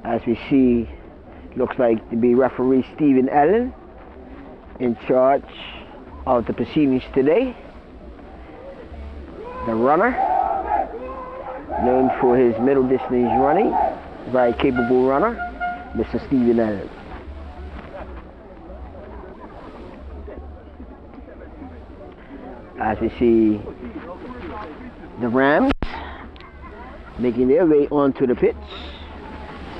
As we see, looks like to be referee Stephen Allen in charge of the proceedings today. The runner, known for his middle distance running, very capable runner, Mr. Stephen Allen. As we see the Rams making their way onto the pitch.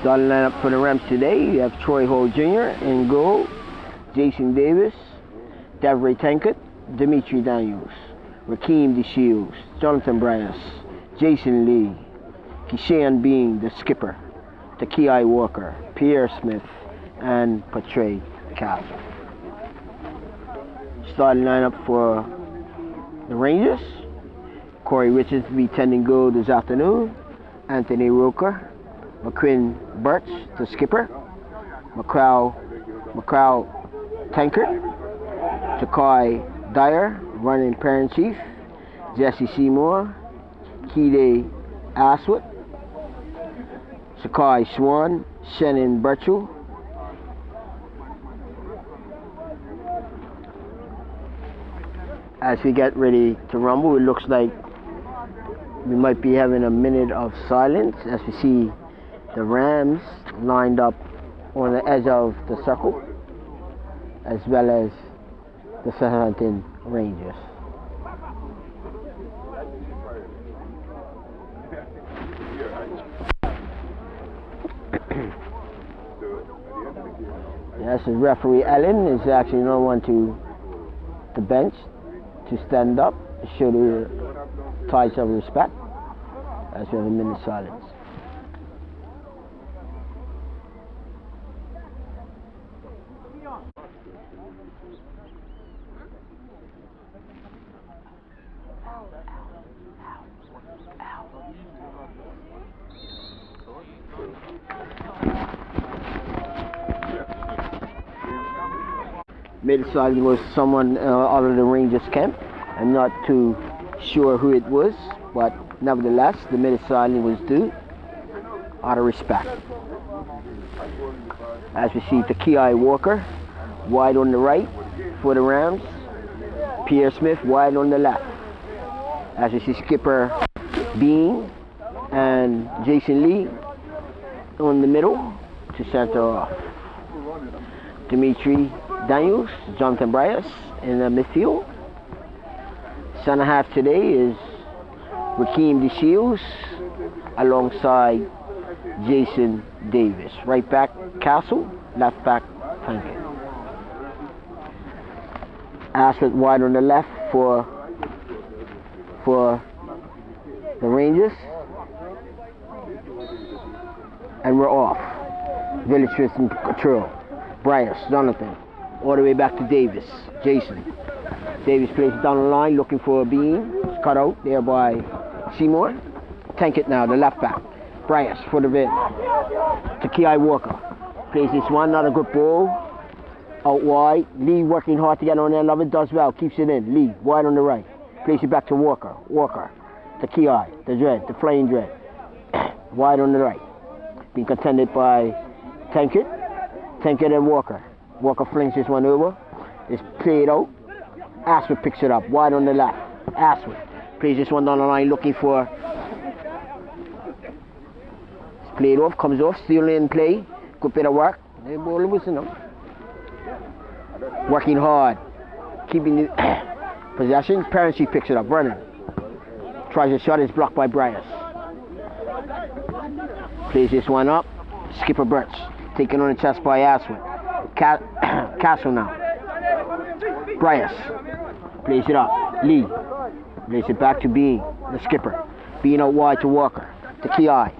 Starting lineup for the Rams today, you have Troy Hall Jr. in goal, Jason Davis, Davray Tankard, Dimitri Daniels, Rakeem DeShields, Jonathan Bryant, Jason Lee, Keishan Bean, the skipper, Takiai Walker, Pierre Smith, and Patrick Castle. Starting lineup for the Rangers, Corey Richards will be tending goal this afternoon, Anthony Roker, McQuinn Birch, the skipper, McCrowell Tankard, Takai Dyer, running parent chief, Jesse Seymour, Kide Aswood, Sakai Swan, Shannon Birchall, as we get ready to rumble, it looks like we might be having a minute of silence as we see the Rams lined up on the edge of the circle, as well as the Southampton Rangers. Yes, the referee Allen is actually no one to the bench to stand up, show the ties of respect as we have a minute silence. Minute silence was someone out of the Rangers camp. I'm not too sure who it was, but nevertheless, the minute silence was due out of respect. As we see Takiai Walker, wide on the right for the Rams, Pierre Smith wide on the left. As we see Skipper Bean and Jason Lee on the middle to center off. Dimitri Daniels, Jonathan Bryant in the midfield. Center half today is Rakeem DeShields alongside Jason Davis. Right back Castle, left back Tankard. Ashford wide on the left for the Rangers. And we're off. Village Tristan Control. Bryant, Jonathan, all the way back to Davis, Jason. Davis plays it down the line, looking for a beam. It's cut out there by Seymour. Tankard now, the left back. Bryant for the vid. Takiai Walker plays this one, not a good ball. Out wide. Lee working hard to get on there. Love it, does well, keeps it in. Lee, wide on the right. Plays it back to Walker. Walker. Takiai, the dread, the flying dread. Wide on the right. Being contended by Tankard. Tankard and Walker. Walker flings this one over. It's played out. Ashford picks it up, wide on the left. Ashford plays this one down the line, looking for. It's played off, comes off, still in play. Good bit of work. The ball was enough. Working hard, keeping the possession. Parenti picks it up, running. Tries a shot, it's blocked by Bryant. Plays this one up. Skipper Birch, taken on the chest by Ashford. Castle now. Bryant plays it up. Lee plays it back to Bean, the skipper. Bean out wide to Walker. Takiai.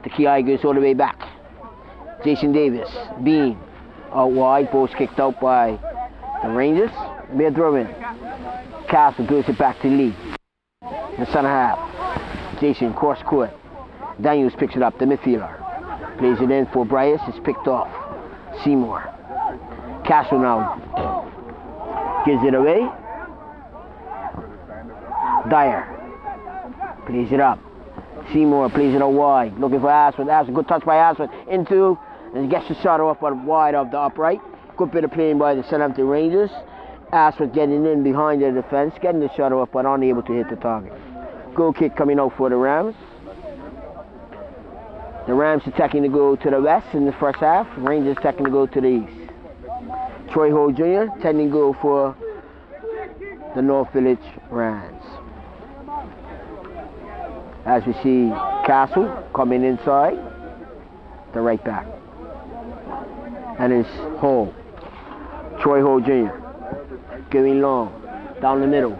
Takiai goes all the way back. Jason Davis. Bean out wide. Ball's kicked out by the Rangers. Mid throw in. Castle goes it back to Lee. The center half. Jason cross court. Daniels picks it up. The midfielder plays it in for Bryant. It's picked off. Seymour. Castle now gives it away. Dyer plays it up. Seymour plays it out wide, looking for Ashford. Ashford, good touch by Ashford. Into, and he gets the shot off but wide of the upright. Good bit of playing by the Southampton Rangers. Ashford getting in behind the defence, getting the shot off but unable to hit the target. Goal kick coming out for the Rams. The Rams attacking to go to the west in the first half. Rangers attacking to go to the east. Troy Hall Jr. tending goal for the North Village Rams. As we see Castle coming inside, the right back. And it's Hall. Troy Hall Jr. going long, down the middle.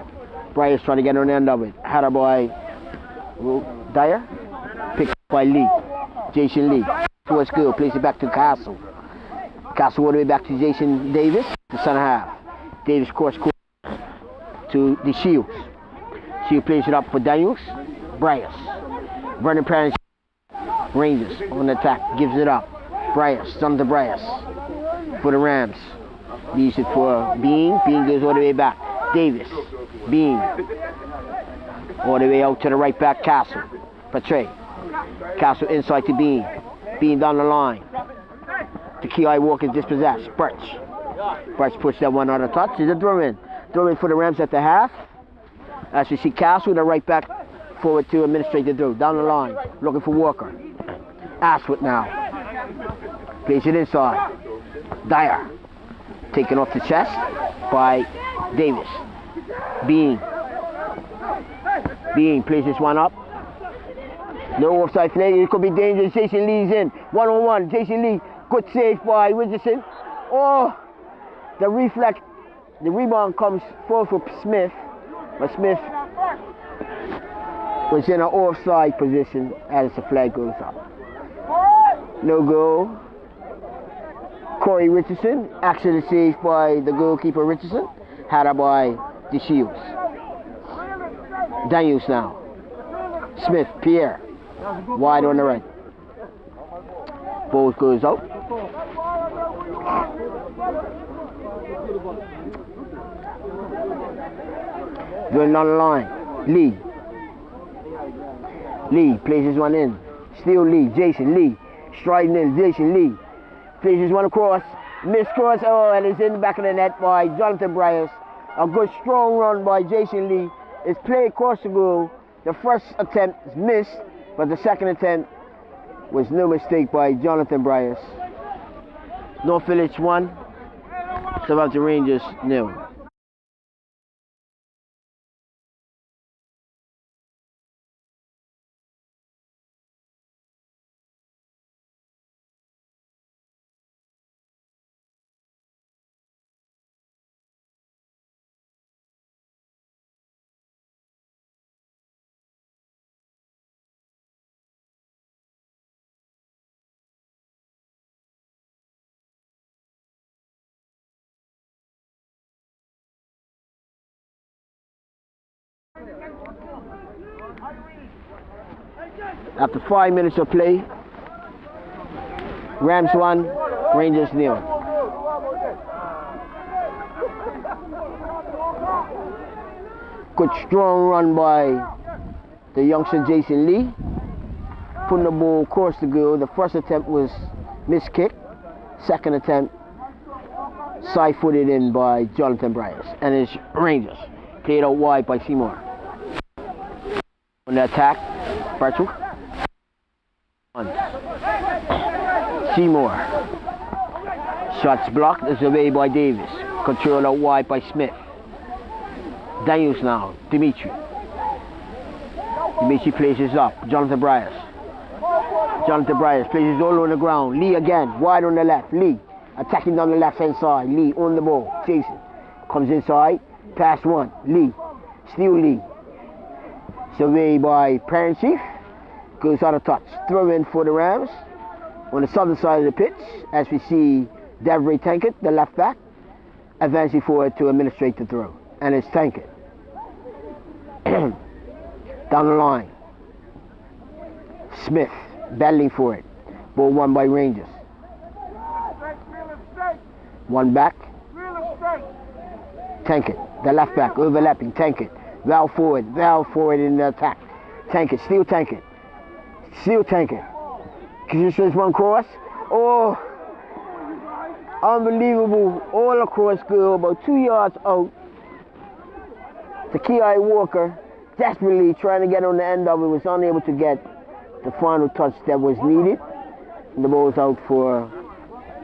Bryce trying to get on the end of it. Had a boy Dyer. Picked up by Lee. Jason Lee. Towards goal. Plays it back to Castle. Castle all the way back to Jason Davis. The center half. Davis course to the Shields. Shields plays it up for Daniels. Bryce. Vernon Parrish. Rangers on the attack. Gives it up. Bryce. Son to Bryce. For the Rams. Leaves it for Bean. Bean goes all the way back. Davis. Bean. All the way out to the right back. Castle. Patrick. Castle inside to Bean. Bean down the line. The Ki Walker is dispossessed. Birch. Birch puts that one on the touch. Is a throw in. Throw in for the Rams at the half. As we see Castle, the right back forward to administrate the throw. Down the line. Looking for Walker. Ashford now. Plays it inside. Dyer. Taken off the chest by Davis. Bean. Bean plays this one up. No offside flag. It could be dangerous. Jason Lee's in. 1-on-1. Jason Lee. Good save by Richardson. Oh, the reflex. The rebound comes forward for Smith. But Smith was in an offside position as the flag goes up. No goal. Corey Richardson. Actually saved by the goalkeeper Richardson. Had by the Shields. Daniels now. Smith, Pierre. Wide on the right. Ball goes out. Going on the line. Lee. Lee plays this one in. Still Lee. Jason Lee. Striding in. Jason Lee. Plays this one across. Missed cross. Oh, and it's in the back of the net by Jonathan Bryce. A good strong run by Jason Lee. It's played across the goal. The first attempt is missed, but the second attempt was no mistake by Jonathan Bryce. North Village 1, Southampton Rangers 0. After 5 minutes of play, Rams 1, Rangers 0. Good strong run by the youngster Jason Lee. Putting the ball across the goal. The first attempt was missed kick. Second attempt side-footed in by Jonathan Bryce. And it's Rangers. Played out wide by Seymour. On the attack, Bertrand. Seymour. Shots blocked. It's away by Davis. Control out wide by Smith. Daniels now. Dimitri. Dimitri places up. Jonathan Bryce. Jonathan Bryce places all on the ground. Lee again. Wide on the left. Lee. Attacking down the left hand side. Lee on the ball. Jason. Comes inside. Pass one. Lee. Still Lee. Surveyed by Parent Chief. Goes out of touch. Throw in for the Rams. On the southern side of the pitch, as we see Devry Tankett, the left back, advancing forward to administrate the throw. And it's Tankett. Down the line. Smith, battling for it. Ball won by Rangers. One back. Tankett, the left back, overlapping. Tankett, Val forward in the attack. Tankett, still Tankett. Still tanking. Just one cross. Oh, unbelievable. All across goal, about 2 yards out. The Ki Walker, desperately trying to get on the end of it, was unable to get the final touch that was needed. And the ball was out for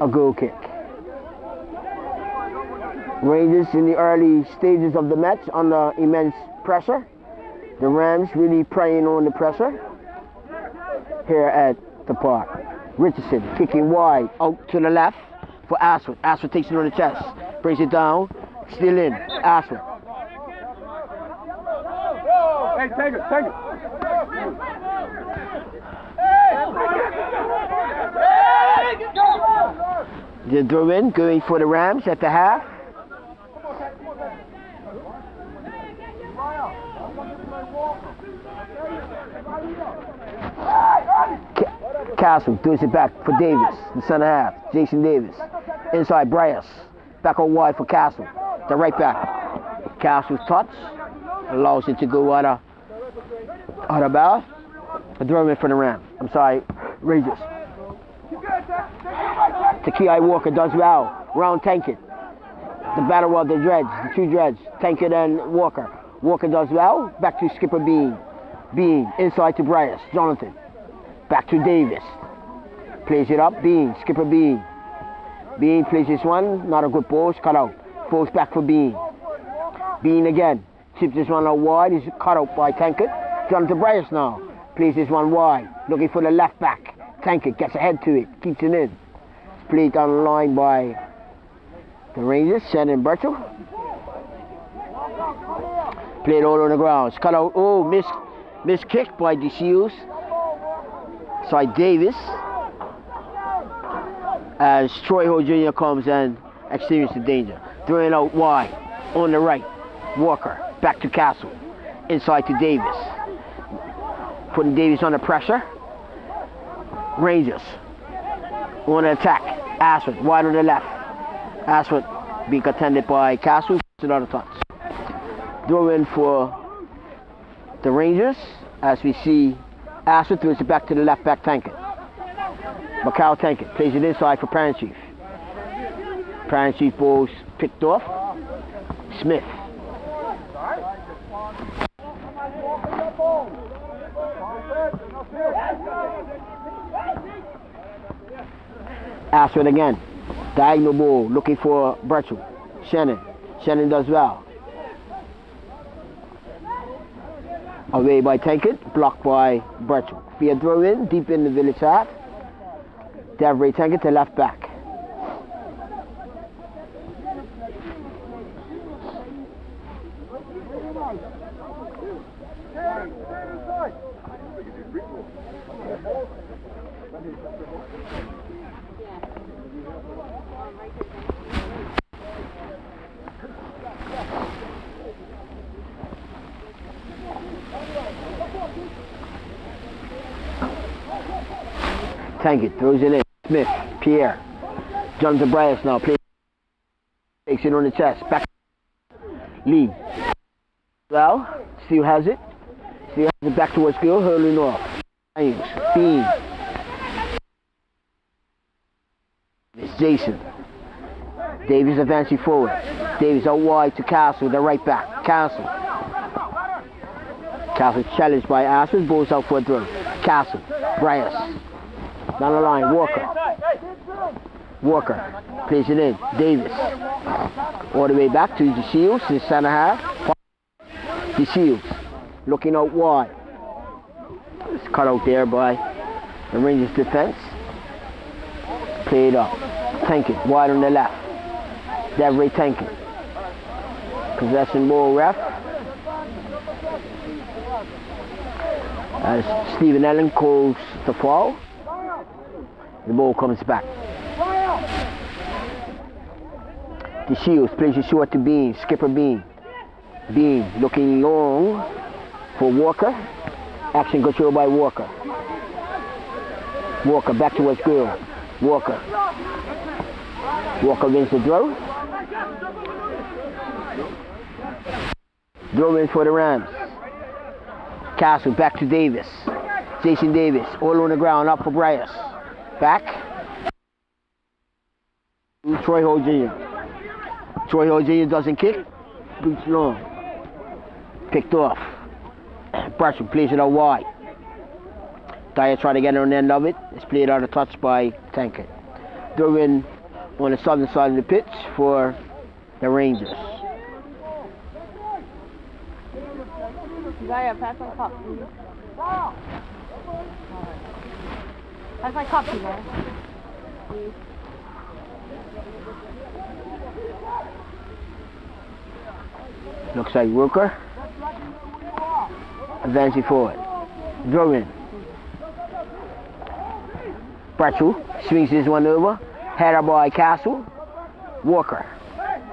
a goal kick. Rangers in the early stages of the match under immense pressure. The Rams really preying on the pressure here at the park. Richardson kicking wide out to the left for Ashford. Ashford takes it on the chest, brings it down, still in. Ashford. Hey, take it, take it. The throw in, going for the Rams at the half. Castle throws it back for Davis, the center half. Jason Davis. Inside Bryce. Back on wide for Castle. The right back. Castle's touch allows it to go out of bounds. A throw in for the Rams. I'm sorry, Rangers. Ki Walker does well. Round Tankett. The battle of the Dreads, the two Dreads. Tankett and Walker. Walker does well. Back to Skipper Bean. Bean inside to Bryce. Jonathan. Back to Davis. Plays it up. Bean. Skipper Bean. Bean plays this one. Not a good ball. It's cut out. Falls back for Bean. Bean again. Chips this one out wide. Is cut out by Tankett. Jonathan Bryce now. Plays this one wide. Looking for the left back. Tankett gets ahead to it. Keeps it in. Played down the line by the Rangers. Shannon Burchell. Played all on the ground. It's cut out. Oh, missed kick by DeShields. Side Davis. As Troy Ho Jr. comes and experiences the danger. Throwing out wide on the right. Walker back to Castle. Inside to Davis. Putting Davis under pressure. Rangers on the attack. Ashford wide on the left. Ashford being contended by Castle. Another touch. Throw in for the Rangers as we see Ashford throws it back to the left back Tankett. Macau Tankett plays it inside for Parent Chief. Parent Chief balls picked off. Smith. Ashford again. Diagonal ball looking for Burchell. Shannon. Shannon does well. Away by Tankett, blocked by Burchell. Be a throw in, deep in the village half. Devray Tankett to left back. Tankett throws it in. Smith, Pierre. Jonathan Bryce now plays. Takes it on the chest. Back. Lee. Well, still has it. Still has it back towards Gill. Hurling off. Bean. It's Jason. Davis advancing forward. Davis out wide to Castle, the right back. Castle challenged by Ashford. Balls out for a throw. Castle. Bryce. Down the line, Walker plays it in. Davis all the way back to DeShields, the center half. DeShields looking out wide. It's cut out there by the Rangers defense. Played up. Tankett wide on the left. Devray Tankett. Possession ball ref. As Stephen Allen calls the foul. The ball comes back. DeShields plays it short to Bean. Skipper Bean. Bean looking long for Walker. Action control by Walker. Walker back towards Gill. Walker wins the throw. Throw in for the Rams. Castle back to Davis. Jason Davis, all on the ground, up for Bryce. Back. Troy Ho Jr. Troy Ho Jr. doesn't kick. Boots long. Picked off. Bradshaw plays it out wide. Dyer trying to get on the end of it. It's played out of touch by Tankard. Durbin on the southern side of the pitch for the Rangers. Dyer, pass my cup. Pass my cup, you know. Looks like Rooker. Advancing forward. Durbin. Bradshaw swings this one over. Header by Castle. Walker.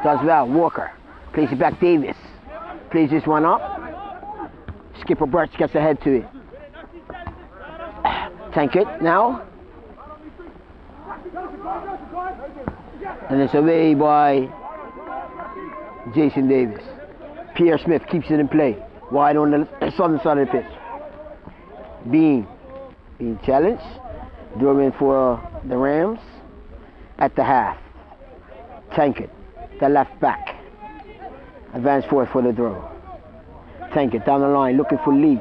Does well. Walker. Plays it back Davis. Plays this one up. Skipper Birch gets ahead to it. Tank it now. And it's away by Jason Davis. Pierre Smith keeps it in play. Wide on the southern side of the pitch. Being challenged. Durbin for the Rams at the half. Tankard, the left back. Advance forward for the throw. Tankard down the line looking for Lee.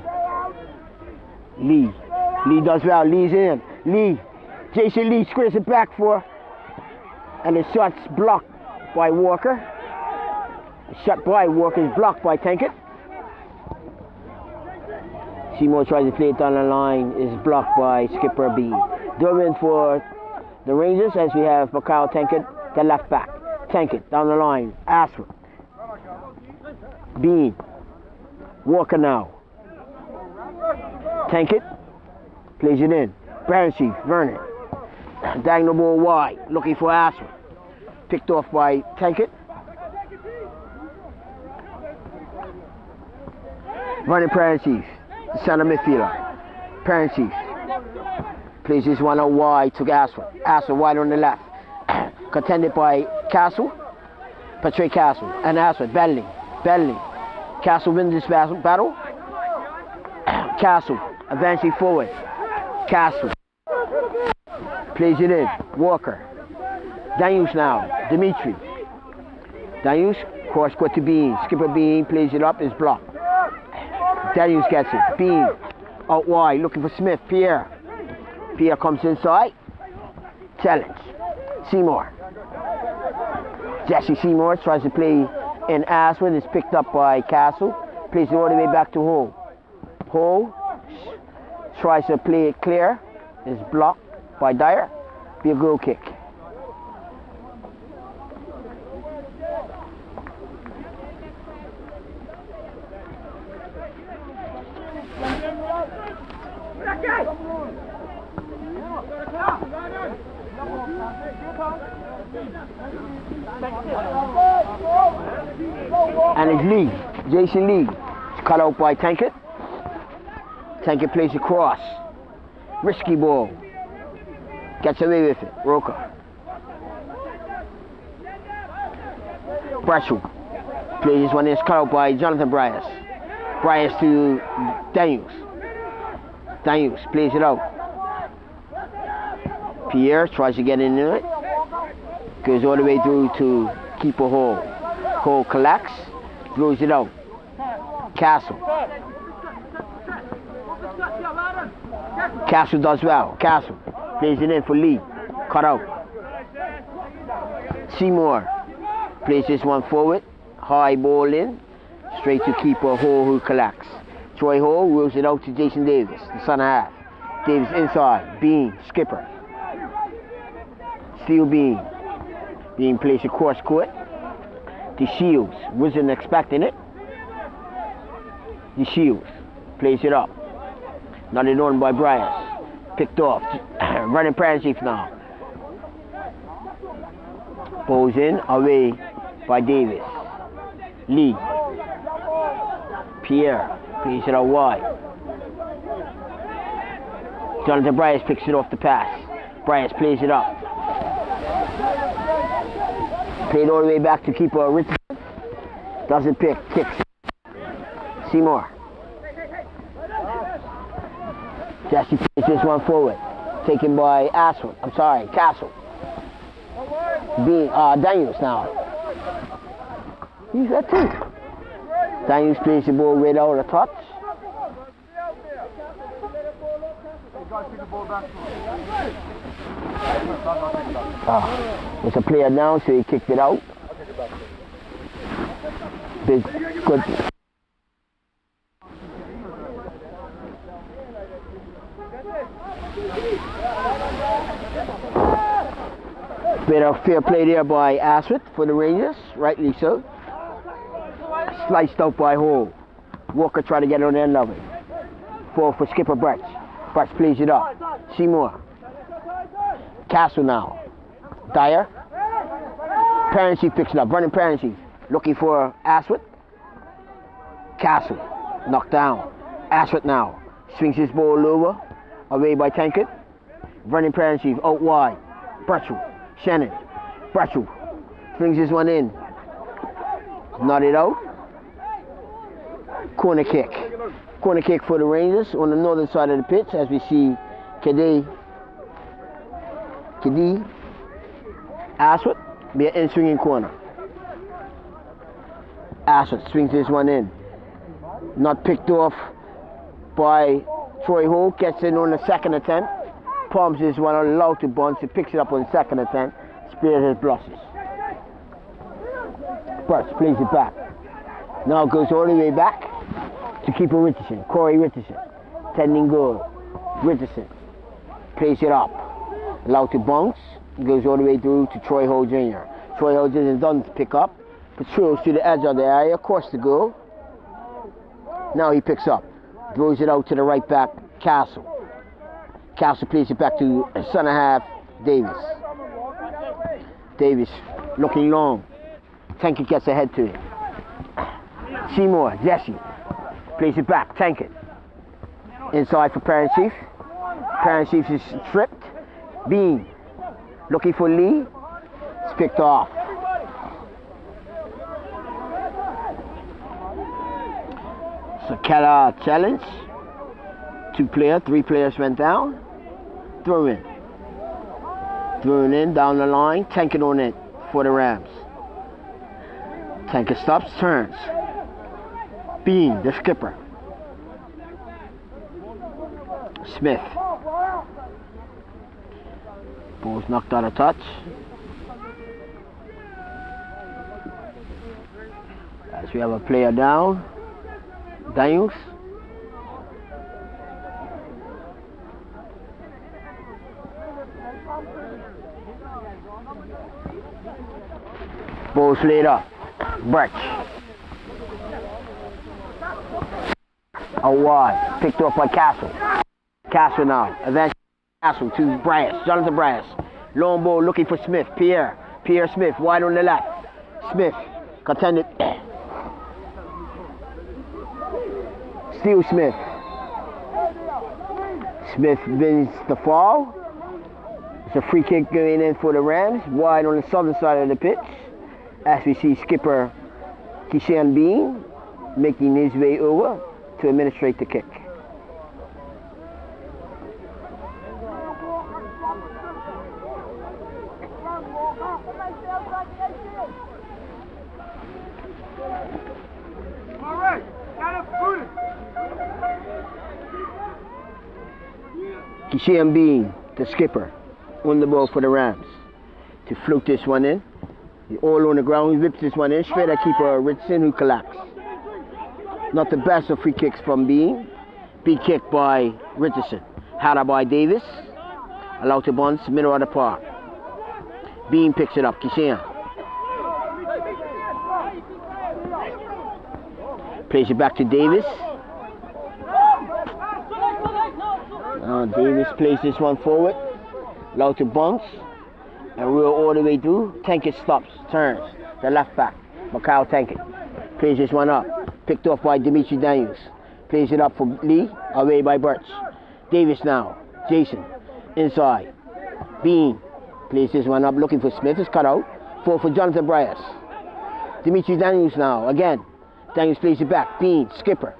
Lee does well. Lee's in. Lee. Jason Lee squares it back for. And the shot's blocked by Walker. The shot by Walker is blocked by Tankard. Seymour tries to play it down the line. Is blocked by Skipper B. Durbin for the Rangers as we have Mikhail Tankard, the left back. Tankard down the line. Ashford. Bean. Walker now. Tankard plays it in. Chief, Vernon. Diagonal ball wide. Looking for Ashford. Picked off by Tankard. Vernon Chief, the center midfielder. Chief. Plays this one out wide to Ashford. Ashford wide on the left. Contended by Castle. Patrick Castle. And Ashford battling. Castle wins this battle. Castle advancing forward. Castle. Plays it in. Walker. Daniels now. Dimitri. Daniels. Cross court to Bean. Skipper Bean plays it up. Is blocked. Daniels gets it. Bean. Out wide. Looking for Smith. Pierre comes inside. Challenge. Seymour. Jesse Seymour tries to play in Ashford. It's picked up by Castle. Plays it all the way back to Ho. Ho tries to play it clear. It's blocked by Dyer. Be a goal kick. And it's Lee, Jason Lee. It's cut out by Tankard. Tankard plays a cross. Risky ball. Gets away with it. Roker. Bradshaw plays this one. It's cut out by Jonathan Bryce. Bryce to Daniels. Daniels plays it out. Pierre tries to get into it. Goes all the way through to keeper Hall. Hall collects. Throws it out. Castle. Castle does well. Castle plays it in for Lee. Cut out. Seymour plays this one forward. High ball in. Straight to keeper Hall, who collects. Troy Hall wheels it out to Jason Davis, the center half. Davis inside. Bean. Skipper. Steel Bean. Bean plays across court. The Shields wasn't expecting it. The Shields plays it up. Nodded on by Bryce. Picked off. Running Chief now. Pulls in. Away by Davis. Lee. Pierre plays it out wide. Jonathan Bryce picks it off the pass. Bryce plays it up. Played all the way back to keeper Richardson. Doesn't pick, kicks. Seymour. Jesse plays this one forward. Taken by Castle. Daniels now. He's got two. Daniels plays the ball without a touch. There's a player down, so he kicked it out. Big, good. Bit of fair play there by Ashford for the Rangers, rightly so. Sliced out by Hall. Walker tried to get on the end of it. For skipper Brett. Brett plays it up. Seymour. Castle now. Dyer. Parensheet picks it up. Running Parensheet. Looking for Ashford. Castle. Knocked down. Ashford now. Swings his ball over. Away by Tankard. Running Parensheet out wide. Bradshaw. Shannon. Bradshaw. Flings this one in. Knotted out. Corner kick. Corner kick for the Rangers on the northern side of the pitch as we see Kadi Ashford be an in-swinging corner. Ashford swings this one in. Not picked off by Troy Hall. Gets in on the second attempt. Palms this one allowed to bounce. He picks it up on the second attempt. Spared his blushes. Burst plays it back. Now goes all the way back to keeper Richardson. Corey Richardson. Tending goal. Richardson plays it up. Allowed to bounce. Goes all the way through to Troy Hall Jr. Troy Hall Jr. is done to pick up. Patrols to the edge of the area. Across the goal. Now he picks up. Throws it out to the right back. Castle. Castle plays it back to center half Davis. Davis looking long. Tankard gets ahead to it. Seymour, Jesse. Plays it back. Tankard. Inside for Parensheet. Parensheet is tripped. Bean. Looking for Lee. It's picked off. So Keller challenge. 3 players went down. Throw in. Thrown in down the line. Tankard on it for the Rams. Tankard stops, turns. Bean, the skipper. Smith. Ball's knocked out of touch. As we have a player down. Daniels. Ball's laid up. Brecht. Out wide. Picked up by Castle. Castle now. Eventually Castle to Bryce. Jonathan Bryce. Long ball looking for Smith. Pierre Smith. Wide on the left. Smith. Contended. Still Smith. Smith wins the fall. It's a free kick going in for the Rams. Wide on the southern side of the pitch. As we see skipper Kishan Bean making his way over to administrate the kick. Kishan Bean, the skipper, on the ball for the Rams to float this one in. All on the ground, he whips this one in, straight at keeper Richardson, who collapsed. Not the best of free kicks from Bean. Big kick by Richardson. Header by Davis. Allowed to bounce, middle of the park. Bean picks it up, Kishan. Plays it back to Davis. Davis plays this one forward. Allowed to bounce. And we're all the way through. Tankard stops, turns. The left back, Macau Tankard. Plays this one up. Picked off by Dimitri Daniels. Plays it up for Lee. Away by Birch. Davis now. Jason. Inside. Bean. Plays this one up. Looking for Smith. It's cut out. For Jonathan Bryce. Dimitri Daniels now. Again. Daniels plays it back. Bean. Skipper.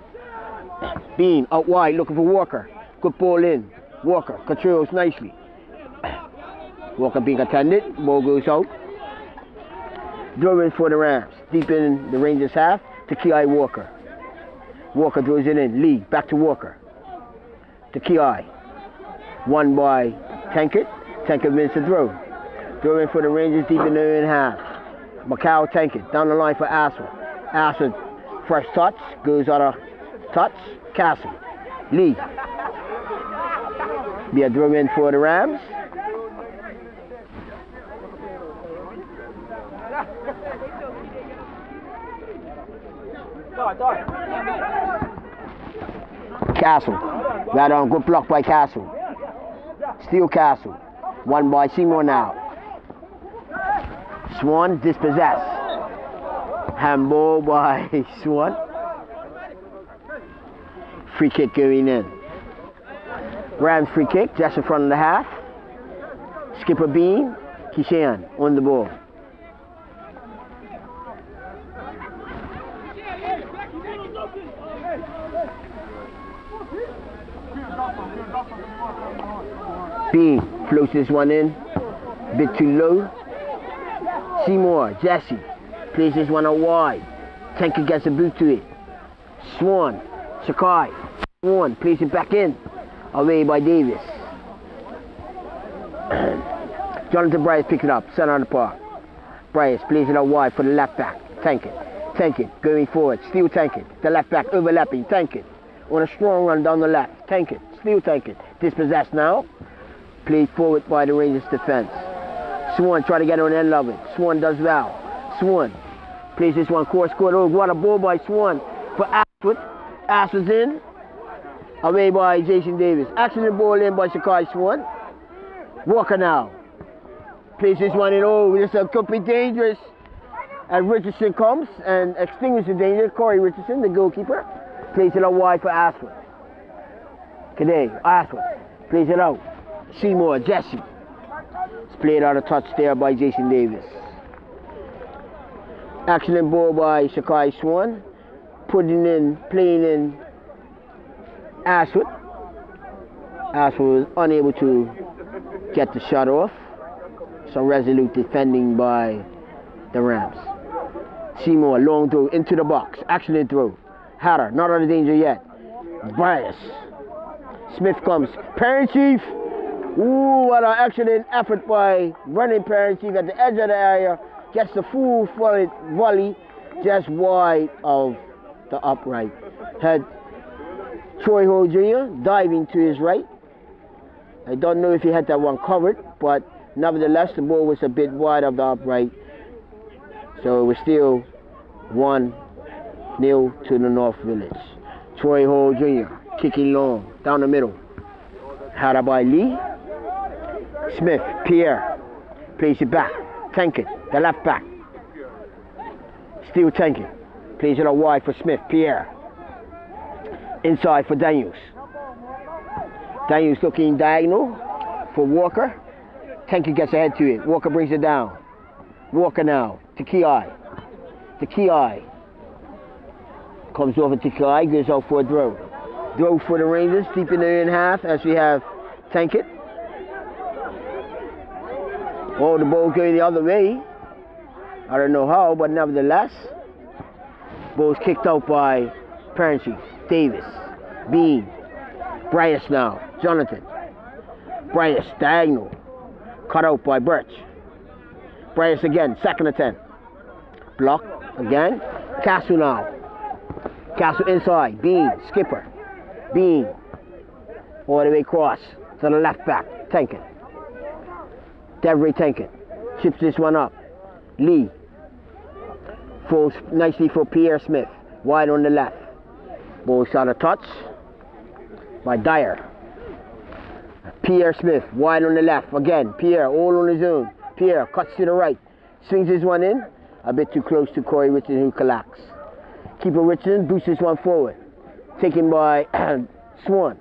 Bean out wide. Looking for Walker. good ball in. Walker controls nicely. Walker being attended, ball goes out. Throw in for the Rams, deep in the Rangers half to Ki Walker. Walker throws it in, Lee, back to Walker. To Ki. Won by Tankett. Tankett wins the throw. Throw in for the Rangers deep in the own half. Macau Tankett, down the line for Ashford. Ashford, fresh touch, goes out of touch, Castle. Lee. Be a throw in for the Rams. Castle. Right on, good block by Castle. Steal Castle. Won by Seymour now. Swan dispossessed. Handball by Swan. Free kick going in. Rams free kick just in front of the half. Skipper Bean, Kishan on the ball. Bean floats this one in, a bit too low. Seymour, Jesse, plays this one out wide. Tanker gets a boot to it. Swan, Sakai, Swan plays it back in, away by Davis. Jonathan Bryce pick it up, center of the park. Bryce plays it out wide for the left back. Tankett going forward, still Tankett. The left back overlapping, Tankett. On a strong run down the left, Tankett, still Tankett. Dispossessed now. Played forward by the Rangers defense. Swan try to get on the end of it. Swan does well. Swan plays this one course scored. Oh, what a ball by Swan for Ashford. Ashford's in. Away by Jason Davis. Actually ball in by Sakai Swan. Walker now. Plays this one in. Oh, this could be dangerous. And Richardson comes and extinguishes the danger. Corey Richardson, the goalkeeper, plays it out wide for Ashford. Cadet, Ashford plays it out. Seymour, Jesse. It's played out of touch there by Jason Davis. Excellent ball by Sakai Swan. Playing in Ashford. Ashford was unable to get the shot off. Some resolute defending by the Rams. Seymour, long throw into the box. Excellent throw. Hatter, not out of danger yet. Bias. Smith comes. Parent Chief. Ooh, what an excellent effort by running Parent Chief at the edge of the area. Gets the full volley just wide of the upright. Had Troy Hall Jr. diving to his right. I don't know if he had that one covered, but nevertheless the ball was a bit wide of the upright. So it was still 1-0 to the North Village. Troy Hall Jr. kicking long down the middle. Had by Lee. Smith, Pierre, plays it back. Tankett, the left back. Still Tankett. Plays it out wide for Smith, Pierre. Inside for Daniels. Daniels looking diagonal for Walker. Tankett gets ahead to it. Walker brings it down. Walker now to Ki. To Ki. Comes over to Ki, goes out for a throw. Throw for the Rangers, deep in the in half as we have Tankett. Oh, the ball going the other way. I don't know how, but nevertheless. Ball's kicked out by Parent Chief. Davis. Bean. Bryce now. Jonathan. Bryce, diagonal. Cut out by Birch. Bryce again, second attempt. Block again. Castle now. Castle inside. Bean, skipper. Bean. All the way across to the left back. Tankett. Devry Tankett. Chips this one up. Lee. Falls nicely for Pierre Smith. Wide on the left. Ball shot a touch by Dyer. Pierre Smith, wide on the left. Again, Pierre, all on his own. Pierre cuts to the right. Swings this one in. A bit too close to Corey Richardson, who collects. Keeper Richardson boosts this one forward. Taken by Swan.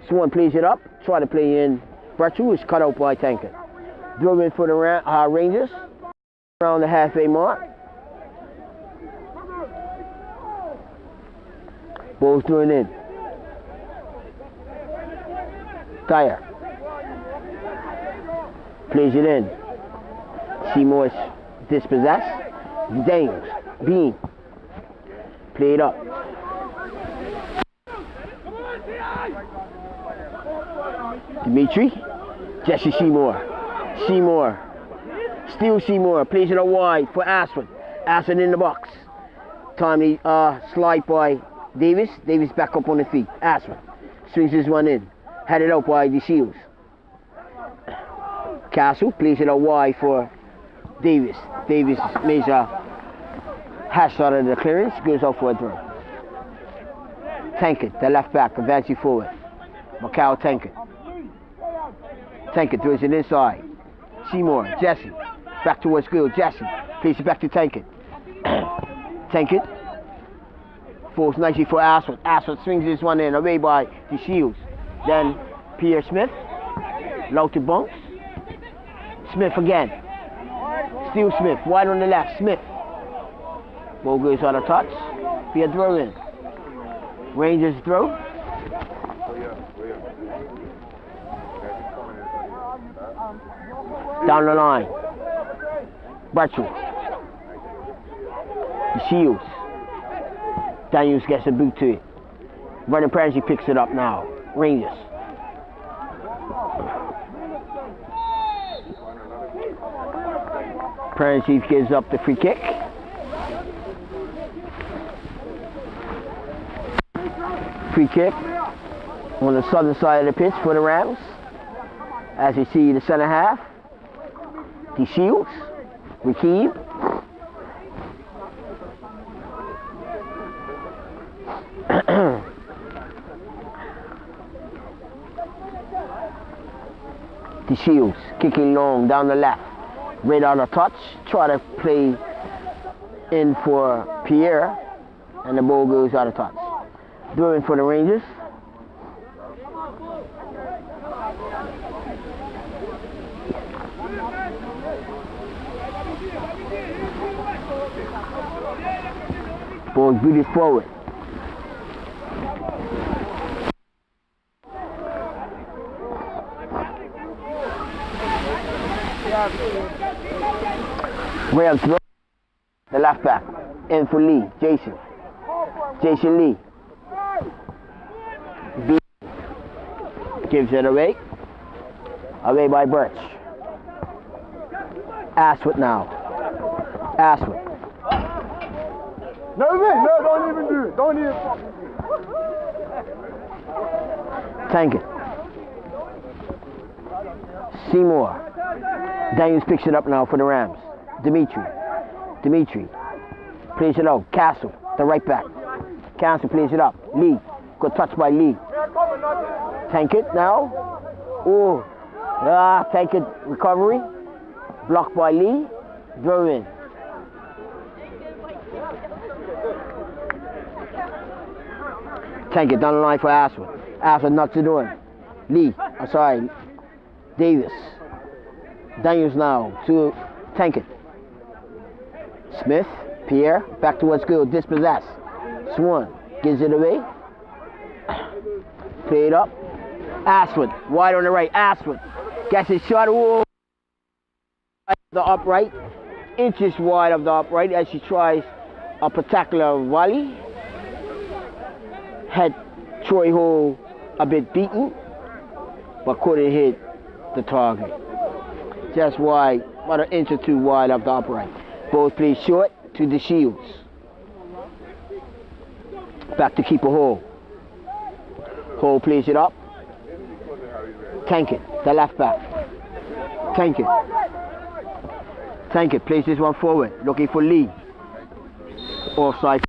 Swan plays it up. Try to play in. Bertu is cut out by Tankett. Drove in for the Rangers. Around the halfway mark. Ball's thrown in. Tire. Plays it in. Seymour's dispossessed. Daniels. Bean. Play it up. Dimitri. Jesse Seymour. Seymour. Still Seymour. Plays it out wide for Ashford. Ashford in the box. Timely slide by Davis. Davis back up on the feet. Ashford. Swings this one in. Had it out by the Shields. Castle plays it out wide for Davis. Davis makes a hash out of the clearance. Goes out for a throw. Tankett, the left back, advancing forward. Macau Tankett. Tankett throws it inside. Seymour, Jesse. Back towards Gill. Jesse plays it back to Tankett. Tankett falls nicely for Ashford. Ashford swings this one in, away by the Shields. Then Pierre Smith. Low to Bunks. Smith again. Still Smith. Wide on the left. Smith. Ball goes out of touch. Pierre throw in. Rangers throw. Down the line. Bradshaw. The Shields. Daniels gets a boot to it. Vernon Prensky picks it up now. Rangers. Prensky gives up the free kick. Free kick on the southern side of the pitch for the Rams. As you see the center half. The Shields. Rakib. The Shields kicking long down the left. Right on a touch. Try to play in for Pierre. And the ball goes out of touch. Throwing for the Rangers. Ball booted forward. Rams throw. The left back. In for Lee. Jason. Jason Lee. B. Gives it away. Away by Birch. Ashwood now. Ashwood. No, don't even do it. Don't even. Tankett. Seymour. Daniels picks it up now for the Rams. Dimitri. Plays it out. Castle, the right back. Castle plays it up. Lee. Good touch by Lee. Tankett now. Oh. Tankett recovery. Blocked by Lee. Throw in. Tankett down the line for Ashwood. Ashwood knocks it in. Lee. Davis. Daniels now to Tankett. Smith, Pierre, back towards Gill, dispossessed. Swan gives it away. Play it up. Ashwood, wide on the right. Ashwood gets his shot. Whoa. The upright, inches wide of the upright as she tries a spectacular volley. Had Troy Hall a bit beaten, but couldn't hit the target. Just wide, about an inch or two wide of the upright. Both play short to the Shields. Back to keeper Hall. Hall plays it up. Tankett, the left back. Tankett plays this one forward, looking for Lee. Offside.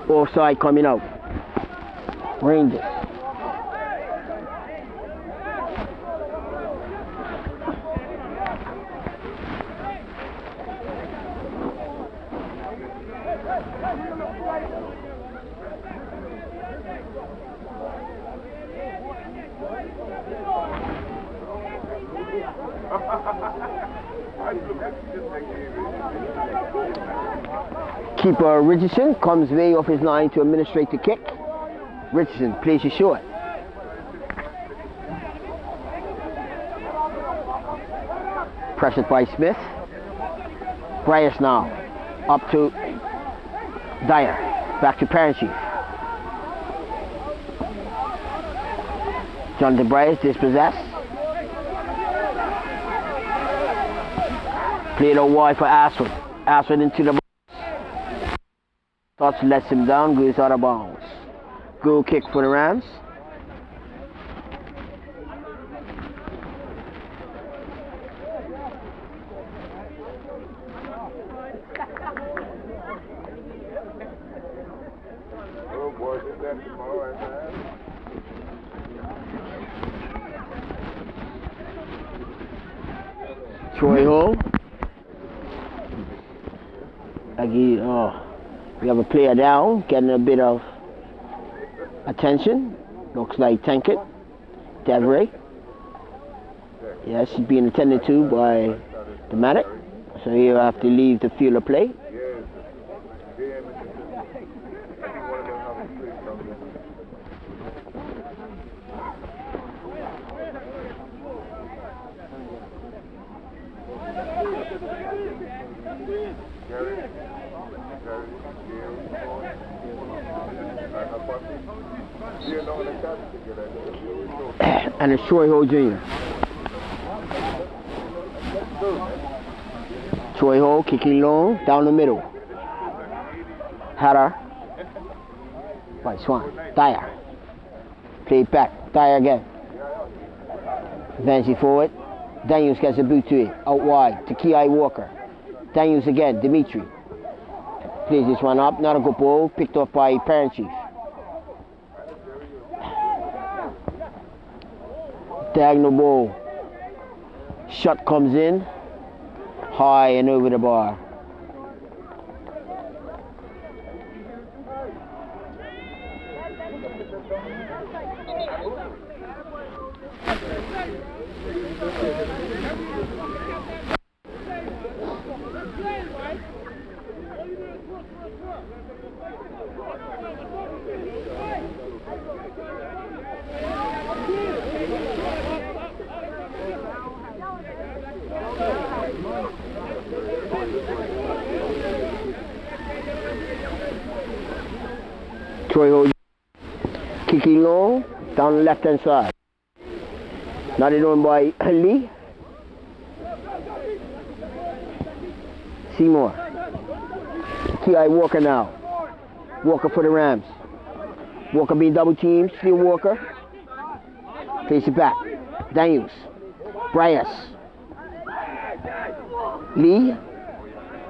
Offside coming out. Rangers. Keeper Richardson comes way off his line to administrate the kick. Richardson plays it short. Pressured by Smith. Bryce now. Up to Dyer. Back to Parent Chief. Jonathan Bryce dispossessed. Played out wide for Ashford. Ashford into the box. Touch lets him down, goes out of bounds. Goal kick for the Rams. Troy Hall. We have a player down, getting a bit of attention. Looks like Tankett. Devray. Yes, he's being attended to by the medic. So he'll have to leave the field of play. And it's Troy Hall Jr. Troy Hall kicking long down the middle. Hatter. Right, Swan. Dyer. Play it back. Dyer again. Advancing forward. Daniels gets a boot to it. Out wide to Ki Walker. Daniels again. Dimitri. Plays this one up. Not a good ball. Picked up by Parent Chief. Diagonal ball. Shot comes in. High and over the bar. Troy Hall kicking long down the left hand side. Nodded on by Lee. Seymour. Ki Walker now. Walker for the Rams. Walker being double teamed. Still Walker. Face it back. Daniels. Bryce. Lee.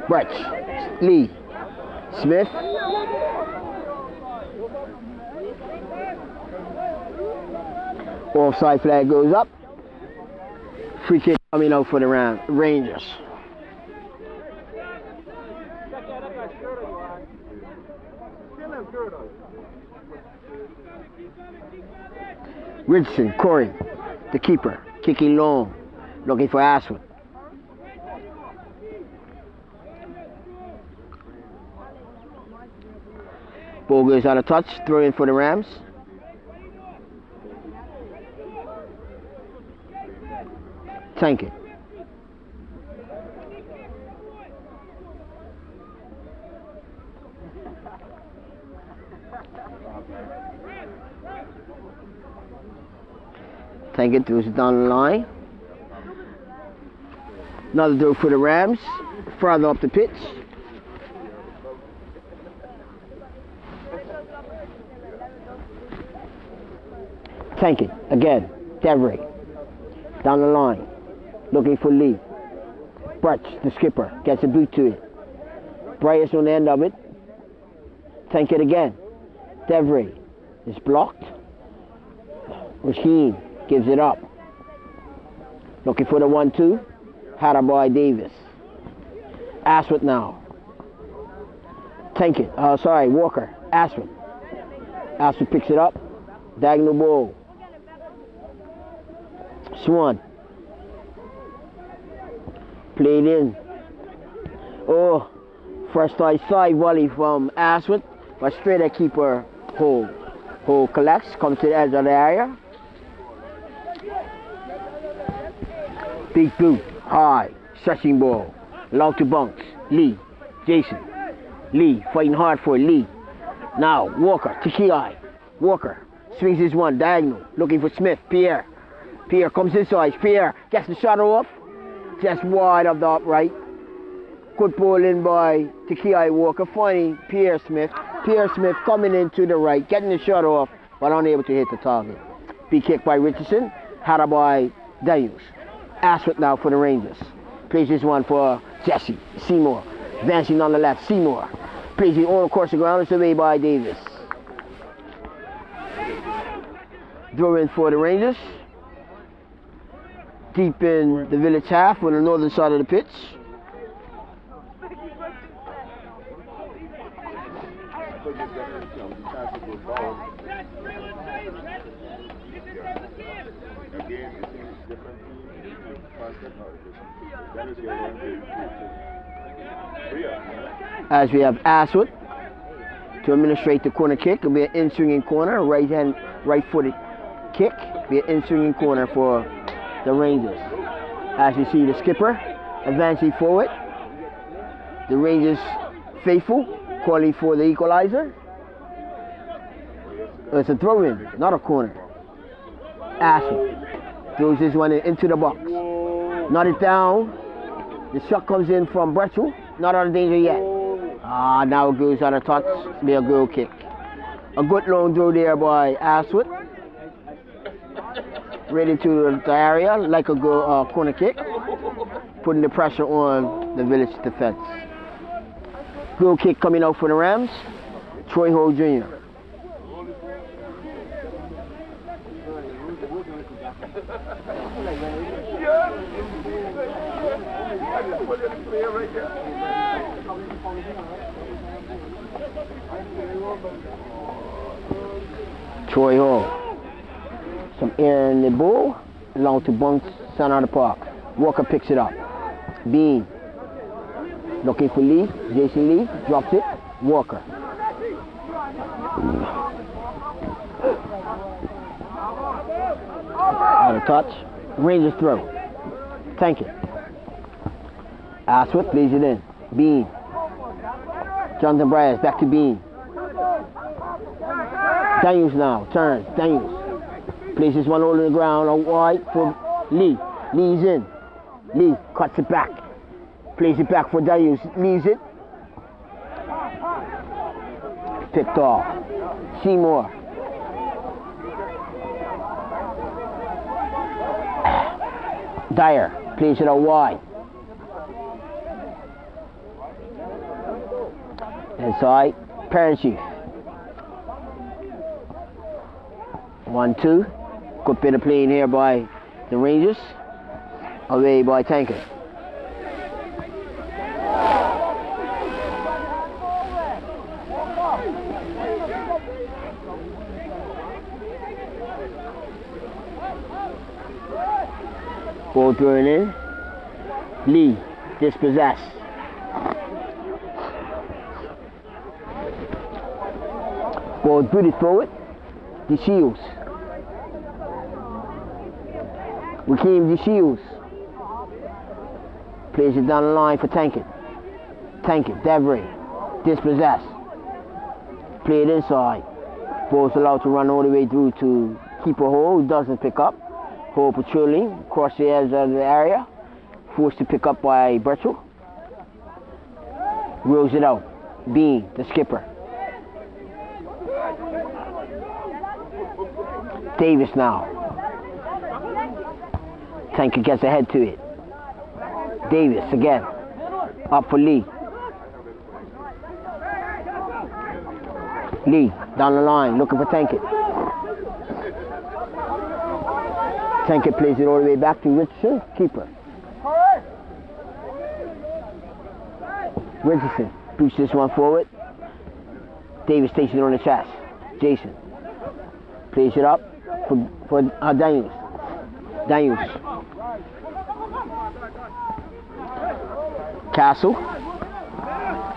Brecht. Lee. Smith. Offside flag goes up. Free kick coming out for the Rangers. Richardson, Corey, the keeper, kicking long, looking for Ashford. Ball goes out of touch, throw in for the Rams. Tank it. Tank it, throws it down the line. Another throw for the Rams, further up the pitch. Tank it, again, Devray, down the line. Looking for Lee. Brecht, the skipper, gets a boot to it. Bryce on the end of it. Tank it again. Devray is blocked. Rasheen gives it up. Looking for the 1-2. Hatter by Davis. Ashford now. Tank it. Walker. Ashford. Ashford picks it up. Diagonal ball. Swan. Played in. Oh, first side volley from Ashford, but straight at keeper Hall. Hold collects, comes to the edge of the area. Big boot, high, stretching ball. Long to bunks. Lee, Jason. Lee, fighting hard for it. Lee. Now, Walker, Tiki-Eye. Walker, swings his one, diagonal, looking for Smith. Pierre. Pierre comes inside. Pierre gets the shot off. Just wide of the upright. Good ball in by Tiki-Eye Walker, finding Pierre Smith. Pierre Smith coming in to the right, getting the shot off, but unable to hit the target. Big kick by Richardson, header by Daniels. Ashford now for the Rangers. Plays this one for Jesse. Seymour. Advancing on the left. Seymour. Plays it all across the ground. It's away by Davis. Throw in for the Rangers. Deep in the village half on the northern side of the pitch. As we have Ashwood to administrate the corner kick. It'll be an in-swinging corner, right-footed kick. It'll be an in-swinging corner for the Rangers. As you see the skipper advancing forward. The Rangers faithful calling for the equalizer. It's a throw-in, not a corner. Ashwood throws this one into the box. Knot it down. The shot comes in from Bretchel. Not out of danger yet. Now it goes out of touch. Be a goal kick. A good long throw there by Ashwood. Ready to the area like a goal, corner kick. Putting the pressure on the Village defense. Goal kick coming out for the Rams. Troy Hall Jr. Troy Hall. Some air in the ball. Along to Bunks, center of the park. Walker picks it up. Bean. Looking for Lee. Jason Lee. Drops it. Walker. Out of touch. Rangers throw. Tank it. Ashwood plays it in. Bean. Jonathan Bryars back to Bean. Daniels now. Turns. Daniels. Places one over the ground out wide for Lee. Lee's in. Lee cuts it back. Plays it back for Daniels. Leaves it. Picked off. Seymour. Dyer plays it out wide. Inside, Parachute. 1-2. Good bit of playing here by the Rangers. Away by Tankard. Ball thrown in. Lee dispossessed. Ball booted forward. The Shields. Raheem the Shields. Plays it down the line for Tankard. Tankard, Devry. Dispossessed. Play it inside. Ball's allowed to run all the way through to keeper Hall, who doesn't pick up. Hall patrolling across the edge of the area. Forced to pick up by Bertram. Rolls it out. Bean, the skipper. Davis now. Tankard gets ahead to it. Davis again. Up for Lee. Lee down the line looking for Tankard. Tankard plays it all the way back to Richardson, keeper. Richardson boots this one forward. Davis takes it on the chest. Jason plays it up for Daniels. Daniels. Castle.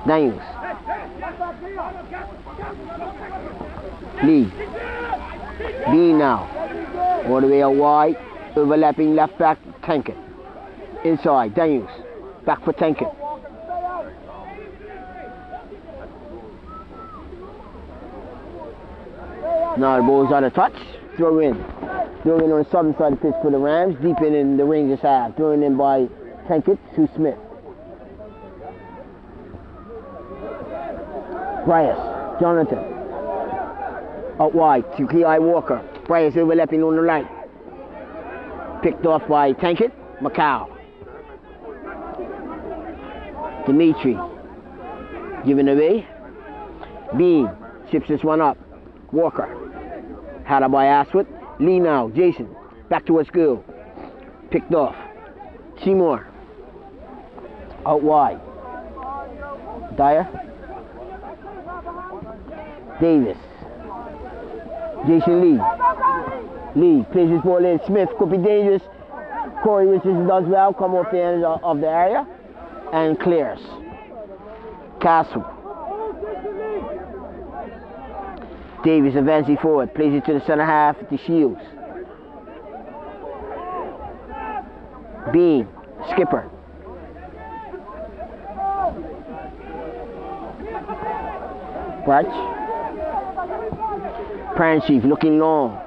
Daniels. Lee. Bean now. All the way out wide. Overlapping left back. Tank it. Inside. Daniels. Back for Tank it. Now the ball's on a touch. Throw in. Throw in on the southern side of the pitch for the Rams. Deep in the Rangers half. Thrown in by Tankett to Smith. Bryce. Jonathan. Out wide to K.I. Walker. Bryce overlapping on the right. Picked off by Tankett. Macau. Dimitri. Giving away. Bean. Chips this one up. Walker. Had it by Ashwood. Lee now. Jason. Back towards goal. Picked off. Seymour. Out wide. Dyer. Davis. Jason Lee. Lee plays his ball in. Smith could be dangerous. Corey Richardson does well. Come off the end of the area. And clears. Castle. Davis advancing forward. Plays it to the center half to Shields. Bean. Skipper. Brutch. Pranchief looking long.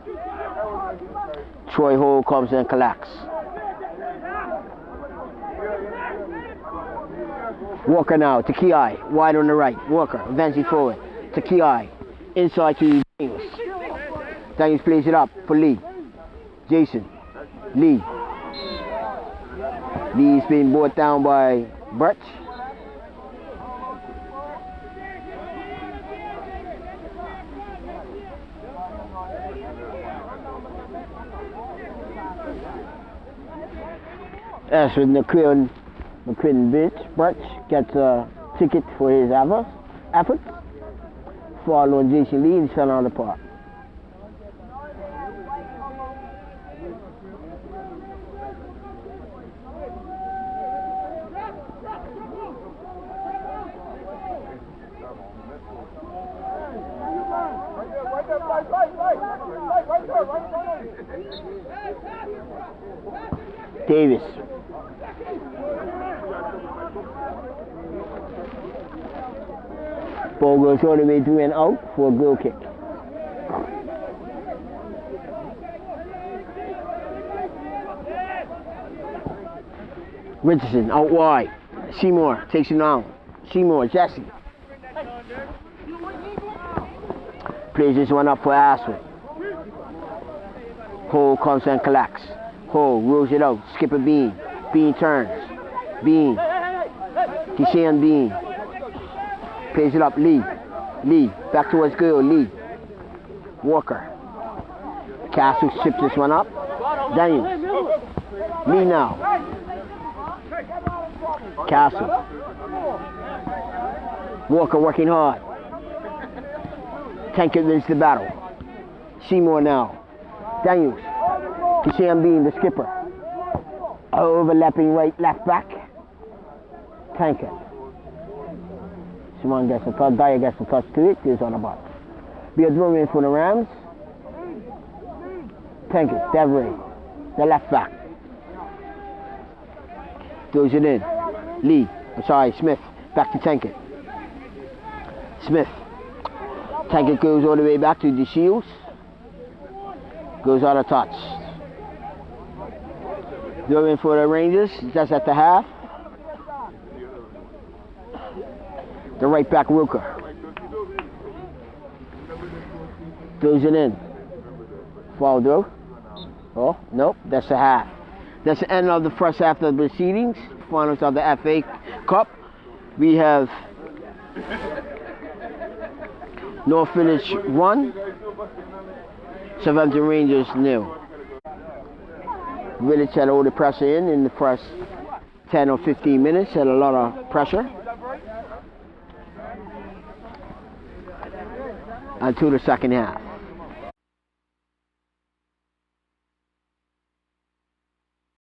Troy Hall comes and collects. Walker now to Ki. Wide on the right. Walker advancing forward to Ki. Inside to Daniels. Daniels plays it up for Lee. Jason. Lee. Lee's been brought down by Brutch. As with McQuinn Beach, Brutch gets a ticket for his efforts. Following Jason Lee and fell on the park. Davis. Ball goes all the way through and out for a goal kick. Richardson out wide. Seymour takes it down. Seymour, Jesse. Plays this one up for Ashwood. Hole comes and collects. Hole rolls it out. Skipper Bean. Bean turns. Bean. Kishan Bean. Plays it up. Lee. Lee. Back towards goal. Lee. Walker. Castle chips this one up. Daniels. Lee now. Castle. Walker working hard. Tankett wins the battle. Seymour now. Daniels. Kishan Bean, the skipper. Overlapping right, left back. Tankett. Simon gets a touch. Dyer gets a touch to it. Is on the box. Be a throw in for the Rams. Tankett. Devray. The left back. Throws it in. Lee. Smith. Back to Tankett. Smith. Tankett goes all the way back to the Shields. Goes out of touch. Throw in for the Rangers, just at the half. The right back Wilker. Throws it in. Foul through. Oh, nope, that's the half. That's the end of the first half of the proceedings. Finals of the FA Cup. We have North Village 1, Southampton Rangers 0. Village had all the pressure in the first 10 or 15 minutes, had a lot of pressure. Until the second half.